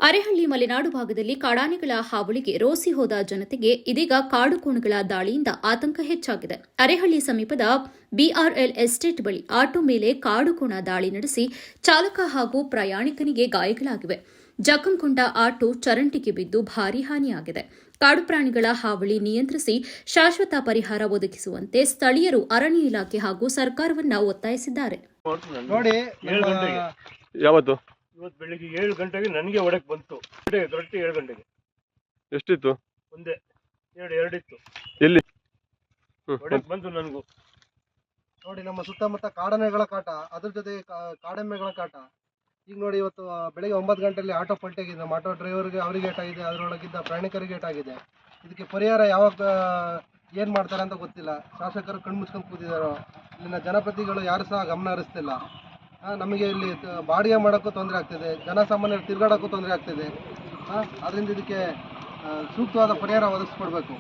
ಅರೆಹಳ್ಳಿ ಮಲೆನಾಡು ಭಾಗದಲ್ಲಿ ಕಾಡಾನೆಗಳ ಹಾವಳಿಗೆ ರೋಸಿ ಹೋದ ಜನತೆಗೆ ಇದೀಗ ಕಾಡುಕೋಣಗಳ ದಾಳಿಯಿಂದ ಆತಂಕ ಹೆಚ್ಚಾಗಿದೆ. ಅರೆಹಳ್ಳಿ ಸಮೀಪದ ಬಿಆರ್ಎಲ್ ಎಸ್ಟೇಟ್ ಬಳಿ ಆಟೋ ಮೇಲೆ ಕಾಡುಕೋಣ ದಾಳಿ ನಡೆಸಿ ಚಾಲಕ ಹಾಗೂ ಪ್ರಯಾಣಿಕನಿಗೆ ಗಾಯಗಳಾಗಿವೆ. ಜಖಂಗೊಂಡ ಆಟೋ ಚರಂಡಿಗೆ ಬಿದ್ದು ಭಾರೀ ಹಾನಿಯಾಗಿದೆ. ಕಾಡು ಪ್ರಾಣಿಗಳ ಹಾವಳಿ ನಿಯಂತ್ರಿಸಿ ಶಾಶ್ವತ ಪರಿಹಾರ ಒದಗಿಸುವಂತೆ ಸ್ಥಳೀಯರು ಅರಣ್ಯ ಇಲಾಖೆ ಹಾಗೂ ಸರ್ಕಾರವನ್ನು ಒತ್ತಾಯಿಸಿದ್ದಾರೆ. ಯಾವತ್ತು? ಇವತ್ತು ಬೆಳಿಗ್ಗೆ 7 ಗಂಟೆಗೆ ನನಗೆ ಒಳಗೆ ಬಂತು. ಕರೆಕ್ಟ್ 7 ಗಂಟೆಗೆ. ಎಷ್ಟಿತ್ತು? ಒಂದೇ ಎರಡು ಇತ್ತು. ಎಲ್ಲಿ ಒಳಗೆ ಬಂತು ನನಗೂ. ನೋಡಿ, ನಮ್ಮ ಸುತ್ತಮುತ್ತ ಕಾಡಾನೆಗಳ ಕಾಟ, ಅದ್ರ ಜೊತೆ ಕಾಡೆಮ್ಮೆಗಳ ಕಾಟ. ಈಗ ನೋಡಿ, ಇವತ್ತು ಬೆಳಿಗ್ಗೆ 9 ಗಂಟೆಯಲ್ಲಿ ಆಟೋ ಪಲ್ಟಿಯಾಗಿದೆ. ನಮ್ಮ ಆಟೋ ಡ್ರೈವರ್ಗೆ ಅವರಿಗೆ ಏಟಾಗಿದೆ, ಅದರೊಳಗಿದ್ದ ಪ್ರಯಾಣಿಕರಿಗೆ ಏಟಾಗಿದೆ. ಇದಕ್ಕೆ ಪರಿಹಾರ ಯಾವಾಗ ಏನು ಮಾಡ್ತಾರೆ ಅಂತ ಗೊತ್ತಿಲ್ಲ. ಶಾಸಕರು ಕಣ್ಮುಚ್ಕೊಂಡು ಕೂತಿದ್ದಾರೋ, ಇಲ್ಲಿನ ಜನಪ್ರತಿನಿಧಿಗಳು ಯಾರು ಸಹ ಗಮನ ಹರಿಸ್ತಿಲ್ಲ. ನಮಗೆ ಇಲ್ಲಿ ಬಾಡಿಗೆ ಮಾಡೋಕ್ಕೂ ತೊಂದರೆ ಆಗ್ತಿದೆ, ಜನಸಾಮಾನ್ಯರು ತಿರುಗಾಡೋಕ್ಕೂ ತೊಂದರೆ ಆಗ್ತಿದೆ. ಅದರಿಂದ ಇದಕ್ಕೆ ಸೂಕ್ತವಾದ ಪರಿಹಾರ ಒದಗಿಸ್ಕೊಡ್ಬೇಕು.